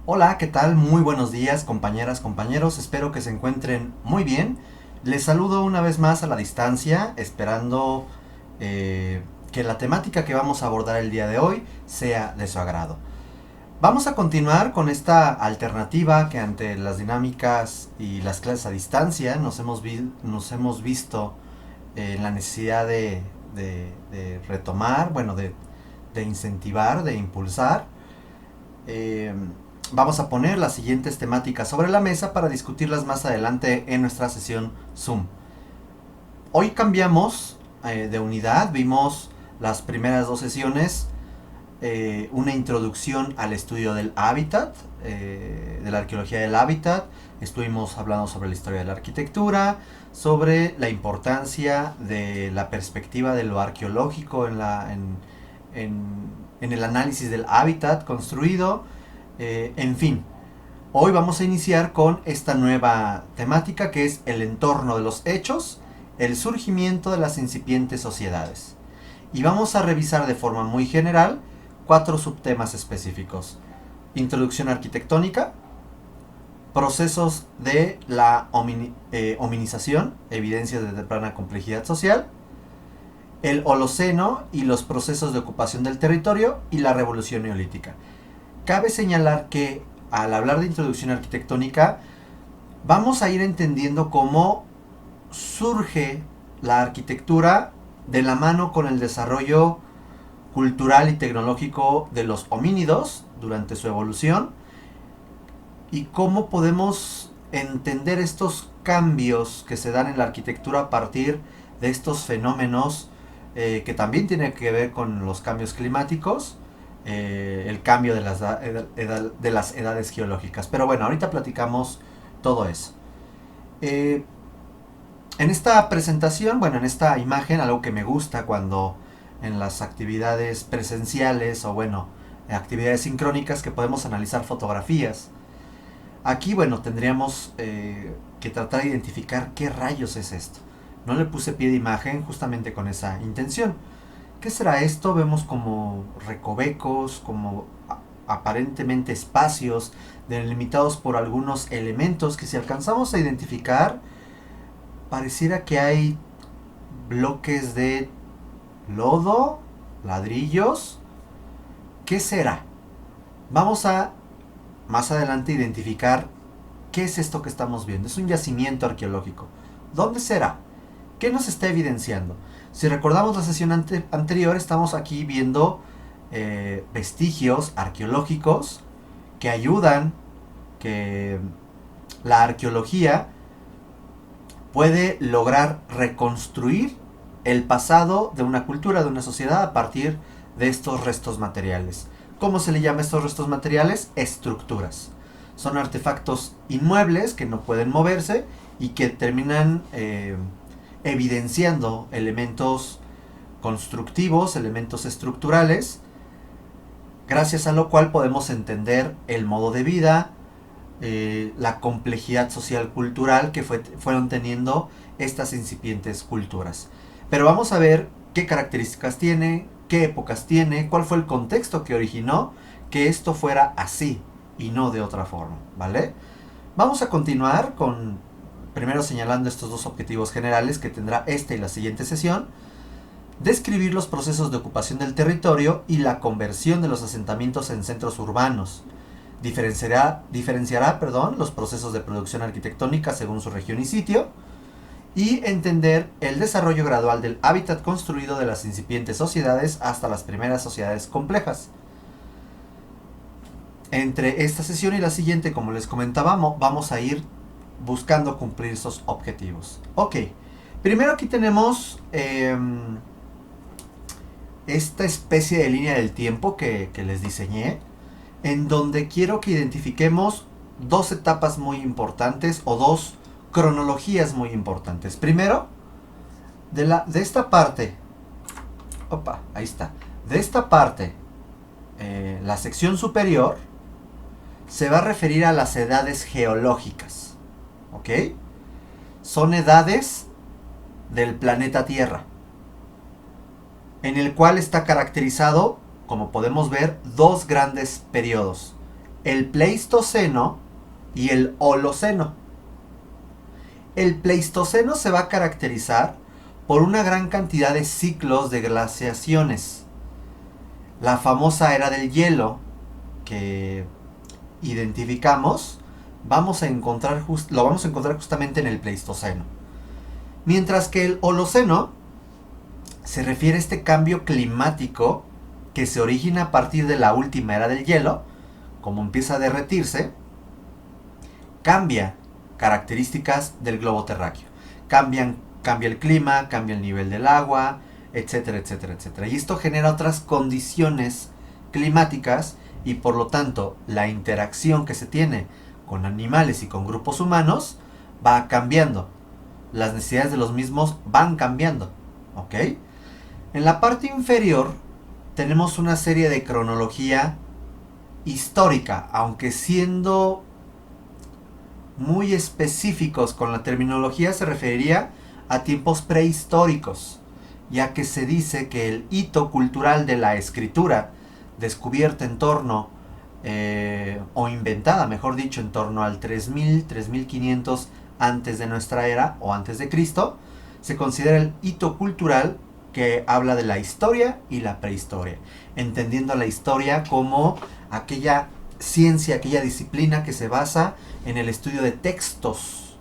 Hola, ¿qué tal? Muy buenos días, compañeras, compañeros. Espero que se encuentren muy bien. Les saludo una vez más a la distancia, esperando que la temática que vamos a abordar el día de hoy sea de su agrado. Vamos a continuar con esta alternativa que ante las dinámicas y las clases a distancia nos hemos visto en la necesidad de retomar, de incentivar, de impulsar. Eh, Vamos a poner las siguientes temáticas sobre la mesa para discutirlas más adelante en nuestra sesión Zoom. Hoy cambiamos de unidad, vimos las primeras dos sesiones, una introducción al estudio del hábitat, de la arqueología del hábitat. Estuvimos hablando sobre la historia de la arquitectura, sobre la importancia de la perspectiva de lo arqueológico en el análisis del hábitat construido. En fin, hoy vamos a iniciar con esta nueva temática que es el entorno de los hechos, el surgimiento de las incipientes sociedades. Y vamos a revisar de forma muy general cuatro subtemas específicos. Introducción arquitectónica, procesos de la hominización, evidencias de temprana complejidad social, el Holoceno y los procesos de ocupación del territorio y la revolución neolítica. Cabe señalar que al hablar de introducción arquitectónica vamos a ir entendiendo cómo surge la arquitectura de la mano con el desarrollo cultural y tecnológico de los homínidos durante su evolución y cómo podemos entender estos cambios que se dan en la arquitectura a partir de estos fenómenos que también tienen que ver con los cambios climáticos, el cambio de las edades geológicas. Pero bueno, ahorita platicamos todo eso. Eh, en esta presentación, bueno, en esta imagen, algo que me gusta cuando en las actividades presenciales o bueno, actividades sincrónicas que podemos analizar fotografías. Aquí, bueno, tendríamos que tratar de identificar qué rayos es esto. No le puse pie de imagen justamente con esa intención. ¿Qué será esto? Vemos como recovecos, como aparentemente espacios delimitados por algunos elementos que si alcanzamos a identificar, pareciera que hay bloques de lodo, ladrillos. ¿Qué será? Vamos a más adelante identificar qué es esto que estamos viendo. Es un yacimiento arqueológico. ¿Dónde será? ¿Qué nos está evidenciando? Si recordamos la sesión anterior, estamos aquí viendo vestigios arqueológicos que ayudan, que la arqueología puede lograr reconstruir el pasado de una cultura, de una sociedad a partir de estos restos materiales. ¿Cómo se le llama a estos restos materiales? Estructuras. Son artefactos inmuebles que no pueden moverse y que terminan evidenciando elementos constructivos, elementos estructurales, gracias a lo cual podemos entender el modo de vida, la complejidad social cultural que fueron teniendo estas incipientes culturas. Pero vamos a ver qué características tiene, qué épocas tiene, cuál fue el contexto que originó que esto fuera así y no de otra forma, ¿vale? Vamos a continuar con primero señalando estos dos objetivos generales que tendrá esta y la siguiente sesión. Describir los procesos de ocupación del territorio y la conversión de los asentamientos en centros urbanos. Diferenciará los procesos de producción arquitectónica según su región y sitio. Y entender el desarrollo gradual del hábitat construido de las incipientes sociedades hasta las primeras sociedades complejas. Entre esta sesión y la siguiente, como les comentaba, vamos a ir buscando cumplir esos objetivos. Ok, primero aquí tenemos esta especie de línea del tiempo que les diseñé, en donde quiero que identifiquemos dos etapas muy importantes o dos cronologías muy importantes. Primero, de esta parte, ahí está, de esta parte, la sección superior se va a referir a las edades geológicas, ¿ok? Son edades del planeta Tierra, en el cual está caracterizado, como podemos ver, dos grandes periodos. el Pleistoceno y el Holoceno. El Pleistoceno se va a caracterizar por una gran cantidad de ciclos de glaciaciones. La famosa era del hielo que identificamos, lo vamos a encontrar justamente en el Pleistoceno. Mientras que el Holoceno se refiere a este cambio climático que se origina a partir de la última era del hielo, como empieza a derretirse, cambia características del globo terráqueo. Cambia el clima, cambia el nivel del agua, etcétera, etcétera, etcétera. Y esto genera otras condiciones climáticas y por lo tanto la interacción que se tiene con animales y con grupos humanos va cambiando. Las necesidades de los mismos van cambiando. ¿Ok? En la parte inferior tenemos una serie de cronología histórica, aunque siendo muy específicos con la terminología se referiría a tiempos prehistóricos, ya que se dice que el hito cultural de la escritura, descubierta en torno, o inventada, mejor dicho, en torno al 3000, 3500 antes de nuestra era o antes de Cristo, se considera el hito cultural que habla de la historia y la prehistoria, entendiendo la historia como aquella ciencia, aquella disciplina que se basa en el estudio de textos,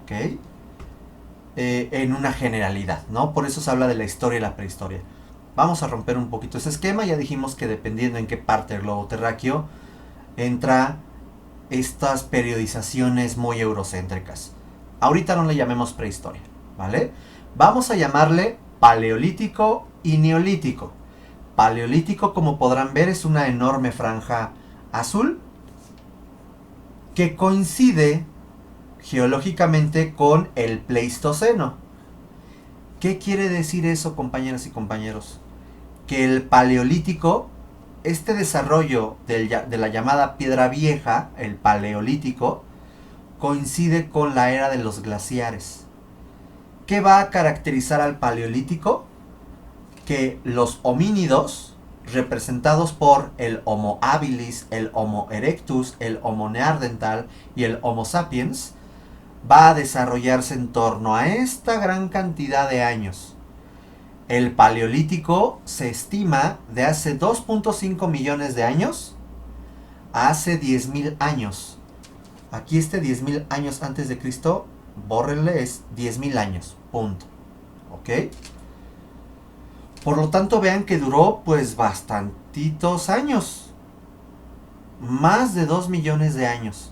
¿ok? En una generalidad, ¿no? Por eso se habla de la historia y la prehistoria. Vamos a romper un poquito ese esquema. Ya dijimos que dependiendo en qué parte del globo terráqueo entra estas periodizaciones muy eurocéntricas. Ahorita no le llamemos prehistoria, ¿vale? Vamos a llamarle paleolítico y neolítico. Paleolítico, como podrán ver, es una enorme franja azul que coincide geológicamente con el Pleistoceno. ¿Qué quiere decir eso, compañeras y compañeros? Que el Paleolítico, este desarrollo de la llamada piedra vieja, el Paleolítico, coincide con la era de los glaciares. ¿Qué va a caracterizar al Paleolítico? Que los homínidos, representados por el Homo habilis, el Homo erectus, el Homo neandertal y el Homo sapiens, va a desarrollarse en torno a esta gran cantidad de años. El Paleolítico se estima de hace 2.5 millones de años a hace 10.000 años. Aquí 10.000 años antes de Cristo, bórrenle, es 10.000 años, punto. ¿Ok? Por lo tanto, vean que duró pues bastantitos años. Más de 2 millones de años.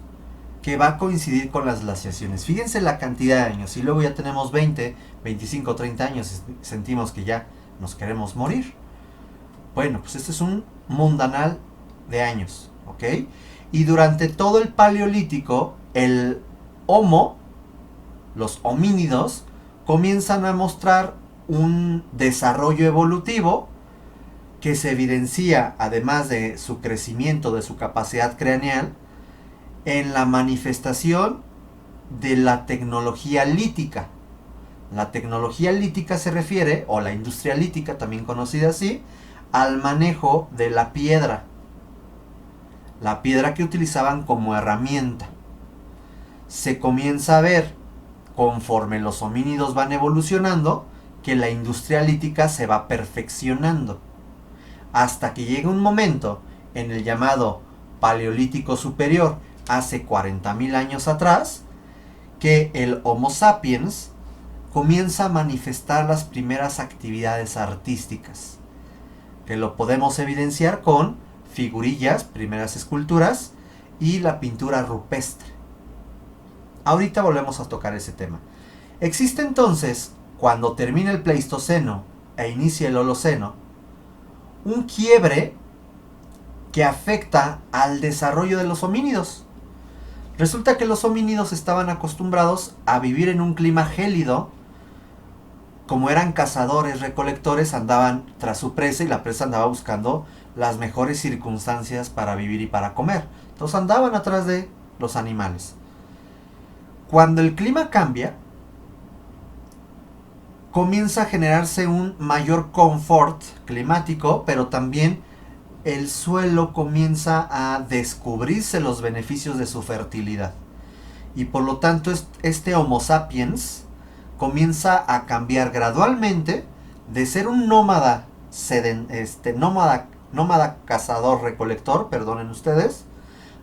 Que va a coincidir con las glaciaciones. Fíjense la cantidad de años. Y luego ya tenemos 20, 25, 30 años. Sentimos que ya nos queremos morir. Bueno, pues este es un mundanal de años. ¿Ok? Y durante todo el Paleolítico, el Homo, los homínidos, comienzan a mostrar un desarrollo evolutivo que se evidencia, además de su crecimiento, de su capacidad craneal, en la manifestación de la tecnología lítica. La tecnología lítica se refiere, o la industria lítica, también conocida así, al manejo de la piedra. La piedra que utilizaban como herramienta. Se comienza a ver, conforme los homínidos van evolucionando, que la industria lítica se va perfeccionando. Hasta que llega un momento en el llamado Paleolítico Superior, hace 40.000 años atrás, que el Homo sapiens comienza a manifestar las primeras actividades artísticas, que lo podemos evidenciar con figurillas, primeras esculturas y la pintura rupestre. Ahorita volvemos a tocar ese tema. Existe entonces, cuando termina el Pleistoceno e inicia el Holoceno, un quiebre que afecta al desarrollo de los homínidos. Resulta que los homínidos estaban acostumbrados a vivir en un clima gélido. Como eran cazadores, recolectores, andaban tras su presa y la presa andaba buscando las mejores circunstancias para vivir y para comer. Entonces andaban atrás de los animales. Cuando el clima cambia, comienza a generarse un mayor confort climático, pero también el suelo comienza a descubrirse los beneficios de su fertilidad. Y por lo tanto este Homo sapiens comienza a cambiar gradualmente de ser un nómada cazador recolector, perdonen ustedes,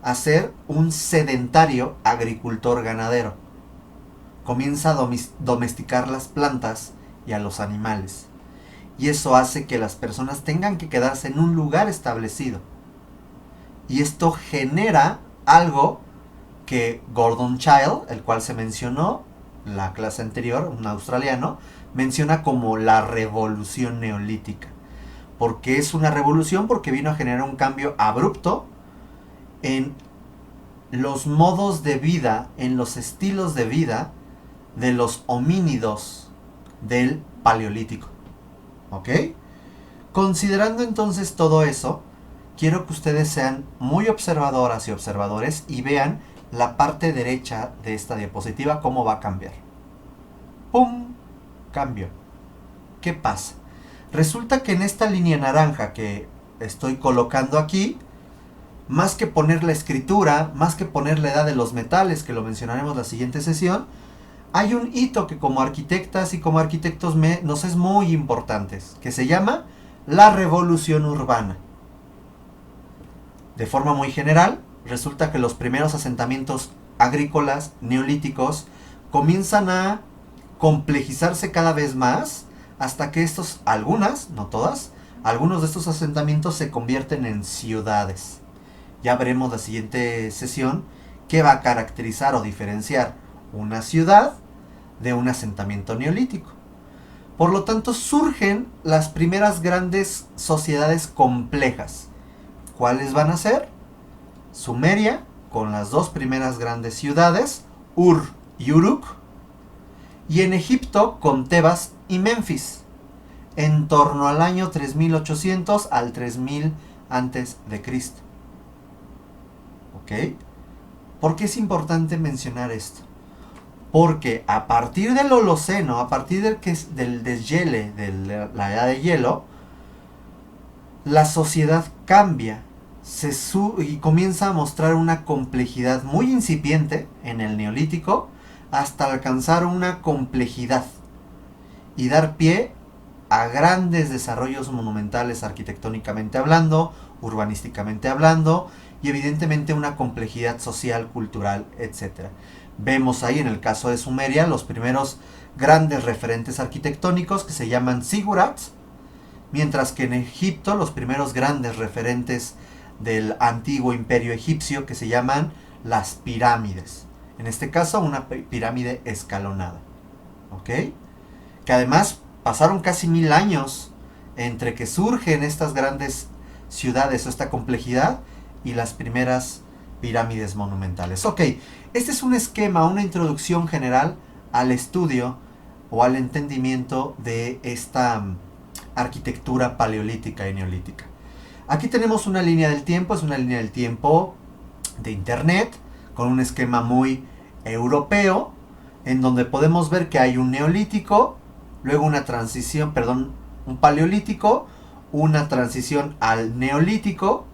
a ser un sedentario agricultor ganadero. Comienza a domesticar las plantas y a los animales. Y eso hace que las personas tengan que quedarse en un lugar establecido. Y esto genera algo que Gordon Childe, el cual se mencionó la clase anterior, un australiano, menciona como la revolución neolítica. ¿Por qué es una revolución? Porque vino a generar un cambio abrupto en los modos de vida, en los estilos de vida de los homínidos del Paleolítico. ¿Ok? Considerando entonces todo eso, quiero que ustedes sean muy observadoras y observadores y vean la parte derecha de esta diapositiva cómo va a cambiar. ¡Pum! Cambio. ¿Qué pasa? Resulta que en esta línea naranja que estoy colocando aquí, más que poner la escritura, más que poner la edad de los metales, que lo mencionaremos en la siguiente sesión, hay un hito que como arquitectas y como arquitectos nos es muy importante, que se llama la revolución urbana. De forma muy general, resulta que los primeros asentamientos agrícolas neolíticos comienzan a complejizarse cada vez más hasta que algunas, no todas, algunos de estos asentamientos se convierten en ciudades. Ya veremos la siguiente sesión qué va a caracterizar o diferenciar una ciudad de un asentamiento neolítico. Por lo tanto, surgen las primeras grandes sociedades complejas. ¿Cuáles van a ser? Sumeria, con las dos primeras grandes ciudades, Ur y Uruk, y en Egipto con Tebas y Memphis, en torno al año 3800 al 3000 antes de Cristo. ¿Ok? ¿Por qué es importante mencionar esto? Porque a partir del Holoceno, a partir del deshiele, de la edad de hielo, la sociedad cambia y comienza a mostrar una complejidad muy incipiente en el Neolítico hasta alcanzar una complejidad y dar pie a grandes desarrollos monumentales arquitectónicamente hablando, urbanísticamente hablando y evidentemente una complejidad social, cultural, etc. Vemos ahí en el caso de Sumeria los primeros grandes referentes arquitectónicos que se llaman zigurats, mientras que en Egipto los primeros grandes referentes del antiguo imperio egipcio que se llaman las pirámides. En este caso una pirámide escalonada. ¿Ok? Que además pasaron casi 1000 años entre que surgen estas grandes ciudades o esta complejidad y las primeras pirámides monumentales. Ok, este es un esquema, una introducción general al estudio o al entendimiento de esta arquitectura paleolítica y neolítica. Aquí tenemos una línea del tiempo, es una línea del tiempo de internet, con un esquema muy europeo, en donde podemos ver que hay un neolítico, luego una transición, un paleolítico, una transición al neolítico.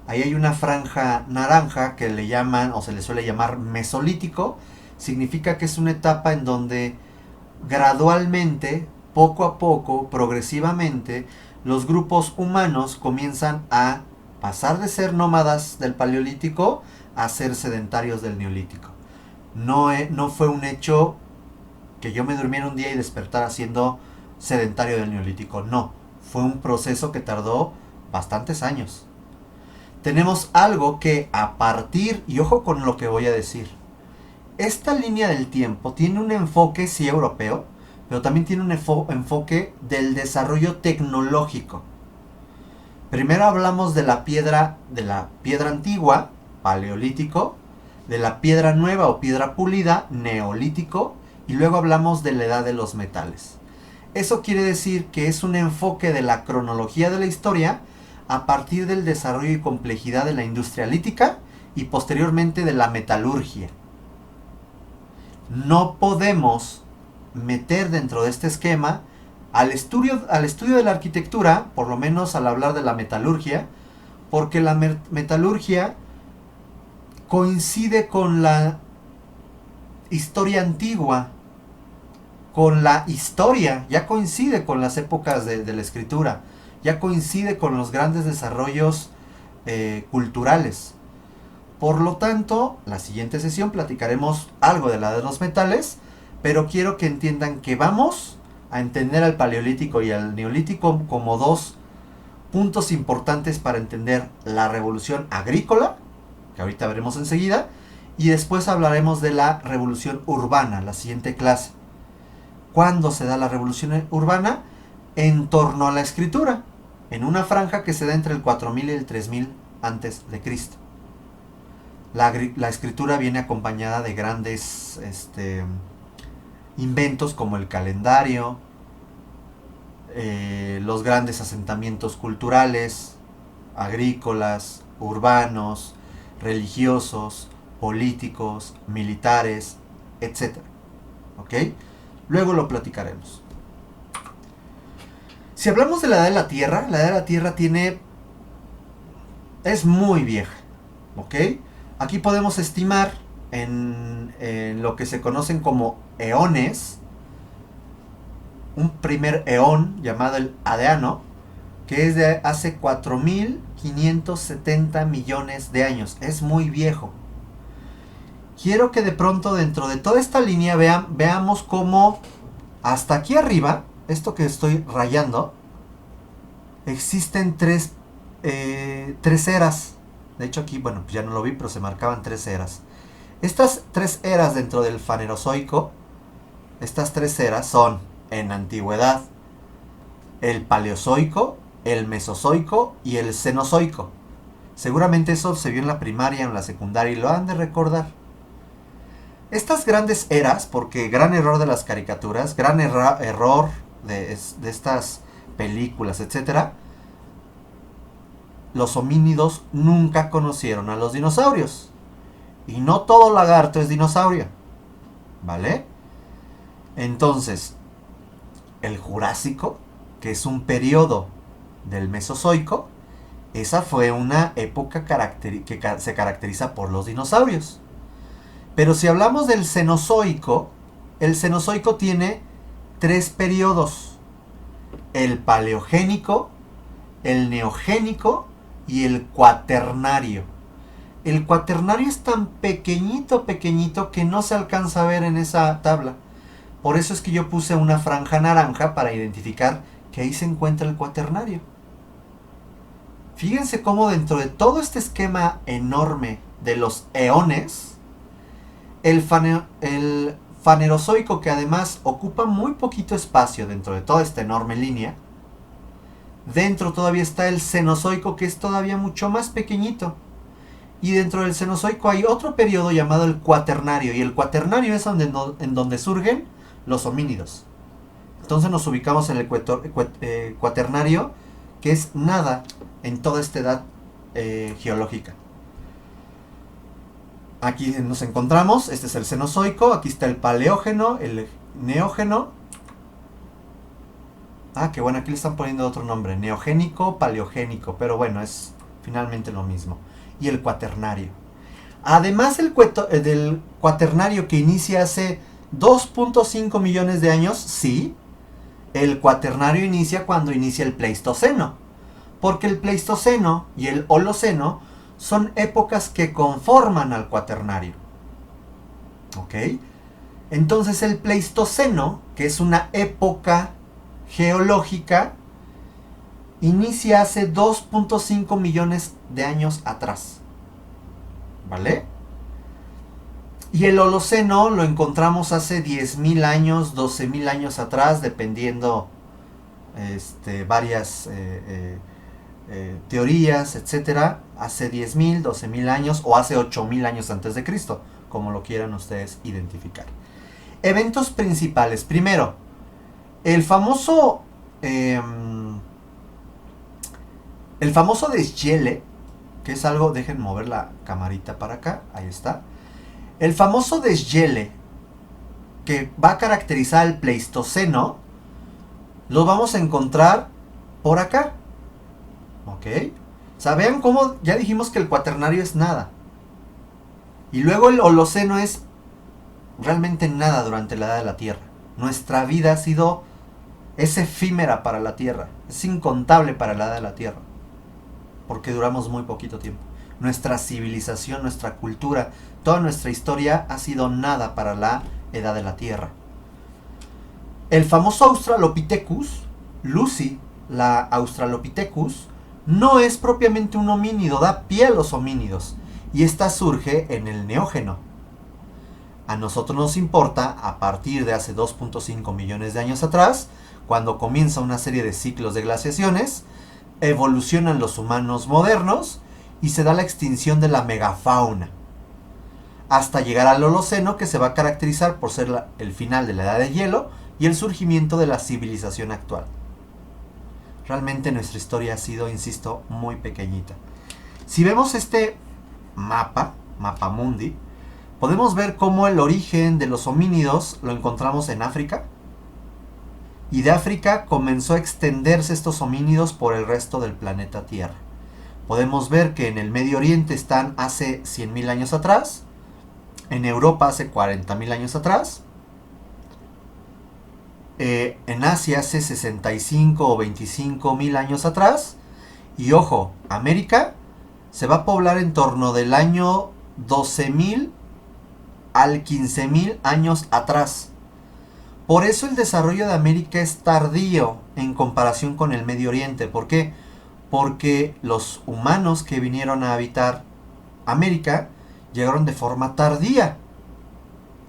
Ahí hay una franja naranja que le llaman o se le suele llamar mesolítico. Significa que es una etapa en donde gradualmente, poco a poco, progresivamente, los grupos humanos comienzan a pasar de ser nómadas del paleolítico a ser sedentarios del neolítico. No fue un hecho que yo me durmiera un día y despertara siendo sedentario del neolítico. No, fue un proceso que tardó bastantes años. Tenemos algo que a partir, y ojo con lo que voy a decir, esta línea del tiempo tiene un enfoque sí europeo, pero también tiene un enfoque del desarrollo tecnológico. Primero hablamos de la piedra antigua, paleolítico, de la piedra nueva o piedra pulida, neolítico, y luego hablamos de la edad de los metales. Eso quiere decir que es un enfoque de la cronología de la historia a partir del desarrollo y complejidad de la industria lítica y posteriormente de la metalurgia. No podemos meter dentro de este esquema al estudio de la arquitectura, por lo menos al hablar de la metalurgia, porque la metalurgia coincide con la historia antigua, con la historia, ya coincide con las épocas de la escritura, ya coincide con los grandes desarrollos culturales. Por lo tanto, la siguiente sesión platicaremos algo de la de los metales, pero quiero que entiendan que vamos a entender al paleolítico y al neolítico como dos puntos importantes para entender la revolución agrícola, que ahorita veremos enseguida, y después hablaremos de la revolución urbana, la siguiente clase. ¿Cuándo se da la revolución urbana? En torno a la escritura, en una franja que se da entre el 4000 y el 3000 antes de Cristo. La escritura viene acompañada de grandes inventos como el calendario, los grandes asentamientos culturales, agrícolas, urbanos, religiosos, políticos, militares, etc. ¿Ok? Luego lo platicaremos. Si hablamos de la edad de la Tierra, la edad de la Tierra es muy vieja. ¿Ok? Aquí podemos estimar en lo que se conocen como eones, un primer eón llamado el Adeano, que es de hace 4570 millones de años. Es muy viejo. Quiero que de pronto dentro de toda esta línea veamos cómo hasta aquí arriba, esto que estoy rayando, existen tres eras. De hecho aquí, bueno, pues ya no lo vi, pero se marcaban 3 eras. Estas 3 eras dentro del Fanerozoico, estas 3 eras son, en antigüedad, el Paleozoico, el Mesozoico y el Cenozoico. Seguramente eso se vio en la primaria o en la secundaria y lo han de recordar. Estas grandes eras, porque gran error de las caricaturas, gran error de estas películas, etcétera, los homínidos nunca conocieron a los dinosaurios. Y no todo lagarto es dinosaurio. ¿Vale? Entonces, el Jurásico, que es un periodo del Mesozoico, esa fue una época que se caracteriza por los dinosaurios. Pero si hablamos del Cenozoico, el Cenozoico tiene 3 periodos: el Paleogénico, el Neogénico y el Cuaternario. El Cuaternario es tan pequeñito que no se alcanza a ver en esa tabla. Por eso es que yo puse una franja naranja para identificar que ahí se encuentra el Cuaternario. Fíjense cómo dentro de todo este esquema enorme de los eones, el Fanerozoico, que además ocupa muy poquito espacio dentro de toda esta enorme línea, dentro todavía está el Cenozoico, que es todavía mucho más pequeñito. Y dentro del Cenozoico hay otro periodo llamado el Cuaternario. Y el Cuaternario es en donde surgen los homínidos. Entonces nos ubicamos en el Cuaternario, que es nada en toda esta edad geológica. Aquí nos encontramos, este es el Cenozoico, aquí está el Paleógeno, el Neógeno. Ah, qué bueno, aquí le están poniendo otro nombre, Neogénico, Paleogénico, pero bueno, es finalmente lo mismo. Y el Cuaternario. Además del Cuaternario, que inicia hace 2.5 millones de años, sí, el Cuaternario inicia cuando inicia el Pleistoceno, porque el Pleistoceno y el Holoceno son épocas que conforman al Cuaternario. ¿Ok? Entonces el Pleistoceno, que es una época geológica, inicia hace 2.5 millones de años atrás. ¿Vale? Y el Holoceno lo encontramos hace 10.000 años, 12.000 años atrás, dependiendo varias teorías, etcétera. Hace 10.000, 12.000 años o hace 8.000 años antes de Cristo, como lo quieran ustedes identificar. Eventos principales. Primero, el famoso deshiele, que es algo, dejen mover la camarita para acá, ahí está. El famoso deshiele que va a caracterizar el Pleistoceno, lo vamos a encontrar por acá. ¿Ok? O sea, vean cómo ya dijimos que el cuaternario es nada. Y luego el Holoceno es realmente nada durante la edad de la Tierra. Nuestra vida es efímera para la Tierra, es incontable para la edad de la Tierra, porque duramos muy poquito tiempo. Nuestra civilización, nuestra cultura, toda nuestra historia ha sido nada para la edad de la Tierra. El famoso Australopithecus, Lucy, la Australopithecus, no es propiamente un homínido, da pie a los homínidos, y esta surge en el Neógeno. A nosotros nos importa a partir de hace 2.5 millones de años atrás, cuando comienza una serie de ciclos de glaciaciones, evolucionan los humanos modernos y se da la extinción de la megafauna, hasta llegar al Holoceno, que se va a caracterizar por ser el final de la edad de hielo y el surgimiento de la civilización actual. Realmente nuestra historia ha sido, insisto, muy pequeñita. Si vemos este mapamundi, podemos ver cómo el origen de los homínidos lo encontramos en África. Y de África comenzó a extenderse estos homínidos por el resto del planeta Tierra. Podemos ver que en el Medio Oriente están hace 100.000 años atrás, en Europa hace 40.000 años atrás, en Asia hace 65 o 25.000 años atrás, y ojo, América se va a poblar en torno del año 12.000 al 15.000 años atrás. Por eso el desarrollo de América es tardío en comparación con el Medio Oriente. ¿Por qué? Porque los humanos que vinieron a habitar América llegaron de forma tardía.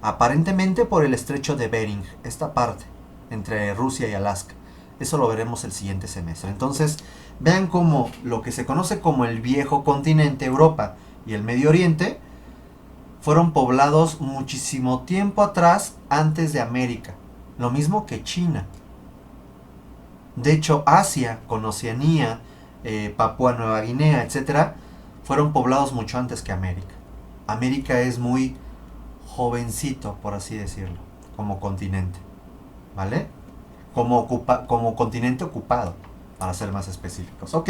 Aparentemente por el estrecho de Bering, esta parte, entre Rusia y Alaska. Eso lo veremos el siguiente semestre. Entonces, vean cómo lo que se conoce como el viejo continente, Europa y el Medio Oriente, fueron poblados muchísimo tiempo atrás, antes de América. Lo mismo que China. De hecho, Asia, con Oceanía, Papúa Nueva Guinea, etc., fueron poblados mucho antes que América. América es muy jovencito, por así decirlo, como continente. ¿Vale? Como continente ocupado, para ser más específicos. Ok,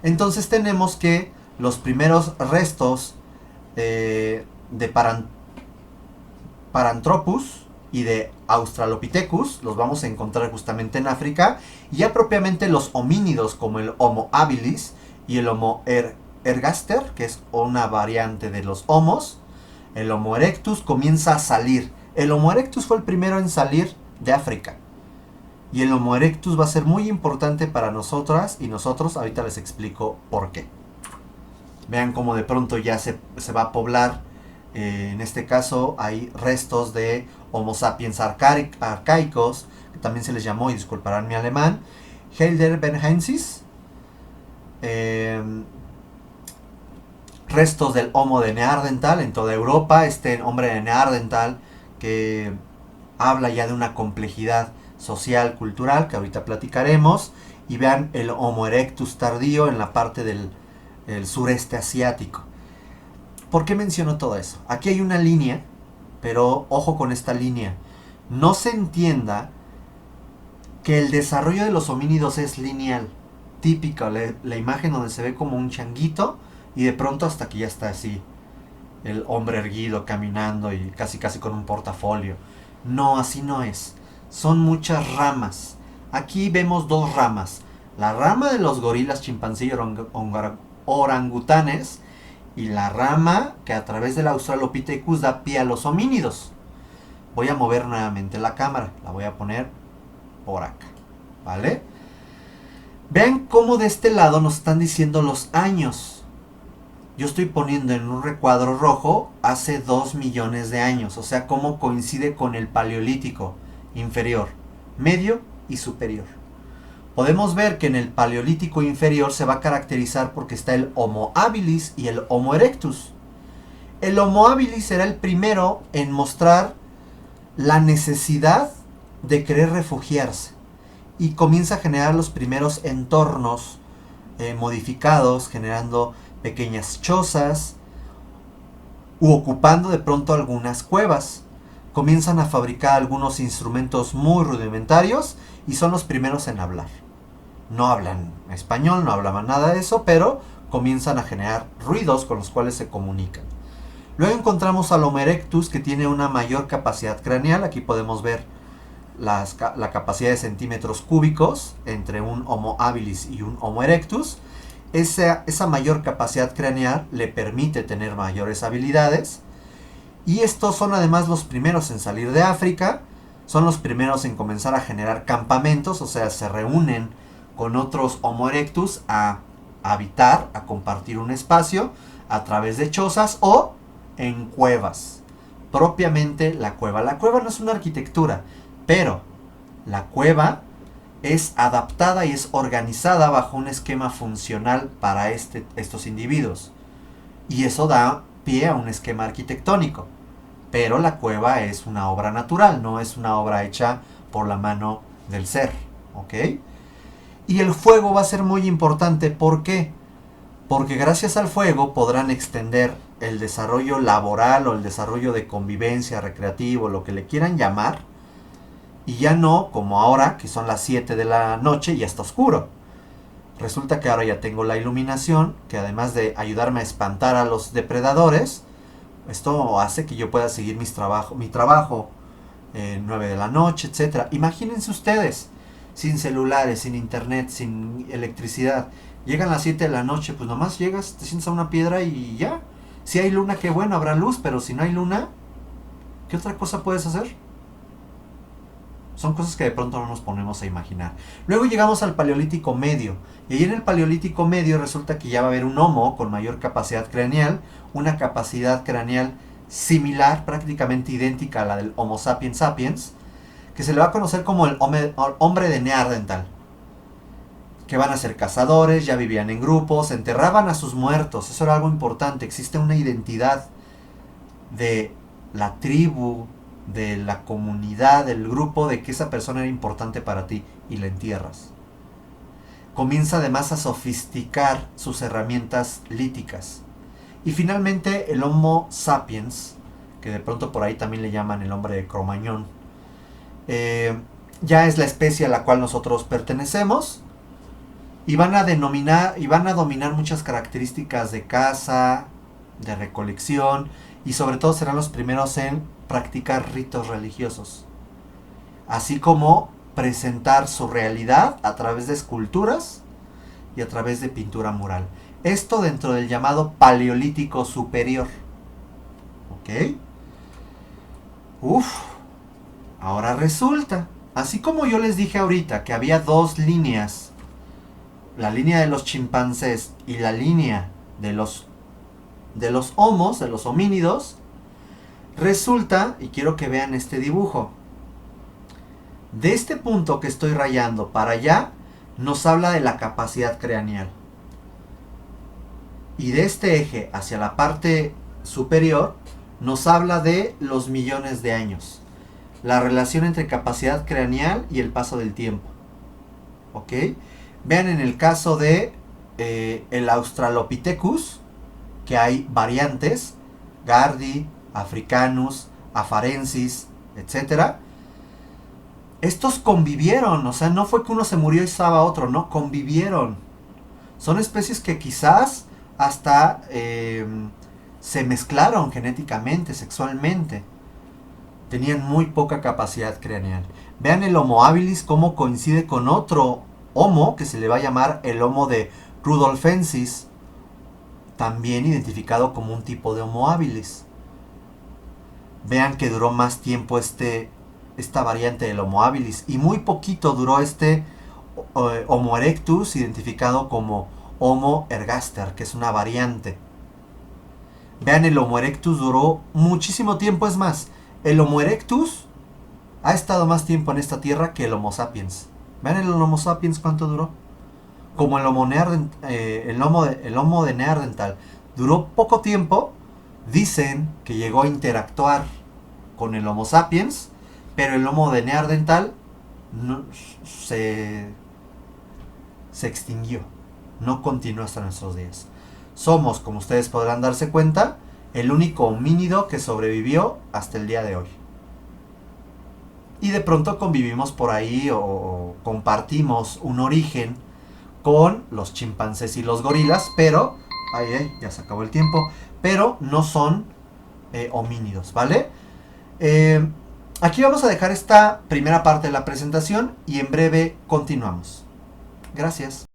entonces tenemos que los primeros restos de Paranthropus y de Australopithecus los vamos a encontrar justamente en África, y ya propiamente los homínidos como el Homo habilis y el Homo ergaster, que es una variante de los Homos. El Homo erectus comienza a salir. El Homo erectus fue el primero en salir de África, y el Homo erectus va a ser muy importante para nosotras y nosotros. Ahorita les explico por qué. Vean cómo de pronto ya se va a poblar. En este caso hay restos de Homo sapiens arcaicos, que también se les llamó, y disculparán mi alemán, Heidelbergensis. Restos del Homo de Neandertal en toda Europa. Este hombre de Neandertal que habla ya de una complejidad social, cultural, que ahorita platicaremos. Y vean el Homo erectus tardío en la parte del sureste asiático. ¿Por qué menciono todo eso? Aquí hay una línea, pero ojo con esta línea. No se entienda que el desarrollo de los homínidos es lineal. Típica, la imagen donde se ve como un changuito y de pronto hasta que ya está así, el hombre erguido caminando y casi con un portafolio. No, así no es. Son muchas ramas. Aquí vemos dos ramas. La rama de los gorilas, chimpancés y orangutanes, y la rama que a través del Australopithecus da pie a los homínidos. Voy a mover nuevamente la cámara. La voy a poner por acá. ¿Vale? Vean cómo de este lado nos están diciendo los años. Yo estoy poniendo en un recuadro rojo hace 2 millones de años. O sea, cómo coincide con el Paleolítico inferior, medio y superior. Podemos ver que en el Paleolítico inferior se va a caracterizar porque está el Homo habilis y el Homo erectus. El Homo habilis será el primero en mostrar la necesidad de querer refugiarse, y comienza a generar los primeros entornos modificados, generando pequeñas chozas u ocupando de pronto algunas cuevas. Comienzan a fabricar algunos instrumentos muy rudimentarios y son los primeros en hablar. No hablan español, no hablaban nada de eso, pero comienzan a generar ruidos con los cuales se comunican. Luego encontramos al Homo erectus, que tiene una mayor capacidad craneal. Aquí podemos ver la capacidad de centímetros cúbicos entre un Homo habilis y un Homo erectus. Esa mayor capacidad craneal le permite tener mayores habilidades. Y estos son además los primeros en salir de África. Son los primeros en comenzar a generar campamentos, o sea, se reúnen con otros Homo erectus a habitar, a compartir un espacio a través de chozas o en cuevas. Propiamente la cueva. La cueva no es una arquitectura, pero la cueva es adaptada y es organizada bajo un esquema funcional para estos individuos. Y eso da pie a un esquema arquitectónico. Pero la cueva es una obra natural, no es una obra hecha por la mano del ser. ¿Ok? Y el fuego va a ser muy importante. ¿Por qué? Porque gracias al fuego podrán extender el desarrollo laboral o el desarrollo de convivencia, recreativo, lo que le quieran llamar. Y ya no como ahora, que son las 7 de la noche y ya está oscuro. Resulta que ahora ya tengo la iluminación, que además de ayudarme a espantar a los depredadores, esto hace que yo pueda seguir mi trabajo 9 de la noche, etc. Imagínense ustedes, sin celulares, sin internet, sin electricidad. Llegan las 7 de la noche, pues nomás llegas, te sientas a una piedra y ya. Si hay luna, qué bueno, habrá luz, pero si no hay luna, ¿qué otra cosa puedes hacer? Son cosas que de pronto no nos ponemos a imaginar. Luego llegamos al Paleolítico Medio. Y ahí en el Paleolítico Medio resulta que ya va a haber un Homo con mayor capacidad craneal, una capacidad craneal similar, prácticamente idéntica a la del Homo sapiens sapiens, que se le va a conocer como el hombre de Neandertal. Que van a ser cazadores, ya vivían en grupos, enterraban a sus muertos. Eso era algo importante. Existe una identidad de la tribu, de la comunidad, del grupo, de que esa persona era importante para ti y la entierras. Comienza además a sofisticar sus herramientas líticas. Y finalmente el Homo sapiens, que de pronto por ahí también le llaman el hombre de Cromañón, ya es la especie a la cual nosotros pertenecemos. Y van a dominar muchas características de caza, de recolección, y sobre todo serán los primeros en practicar ritos religiosos, así como presentar su realidad a través de esculturas y a través de pintura mural. Esto dentro del llamado Paleolítico Superior. ¿Ok? Ahora resulta, así como yo les dije ahorita que había dos líneas, la línea de los chimpancés y la línea de los homos, de los homínidos, resulta, y quiero que vean este dibujo, de este punto que estoy rayando para allá, nos habla de la capacidad craneal. Y de este eje hacia la parte superior, nos habla de los millones de años. La relación entre capacidad craneal y el paso del tiempo. ¿Ok? Vean en el caso de el Australopithecus, que hay variantes, Gardi, Africanus, Afarensis, etc. Estos convivieron, o sea, no fue que uno se murió y estaba otro, no, convivieron. Son especies que quizás hasta se mezclaron genéticamente, sexualmente. Tenían muy poca capacidad craneal. Vean el Homo habilis cómo coincide con otro Homo que se le va a llamar el Homo de Rudolfensis, también identificado como un tipo de Homo habilis. Vean que duró más tiempo esta variante del Homo habilis y muy poquito duró este Homo erectus, identificado como Homo ergaster, que es una variante. Vean, el Homo erectus duró muchísimo tiempo, es más, el Homo erectus ha estado más tiempo en esta tierra que el Homo sapiens. Vean el Homo sapiens cuánto duró. Como el Homo de Neandertal duró poco tiempo, dicen que llegó a interactuar con el Homo sapiens, pero el Homo de Neandertal se extinguió, no continuó hasta nuestros días. Somos, como ustedes podrán darse cuenta, el único homínido que sobrevivió hasta el día de hoy. Y de pronto convivimos por ahí o compartimos un origen con los chimpancés y los gorilas, pero Ay, ya se acabó el tiempo. Pero no son homínidos, ¿vale? Aquí vamos a dejar esta primera parte de la presentación y en breve continuamos. Gracias.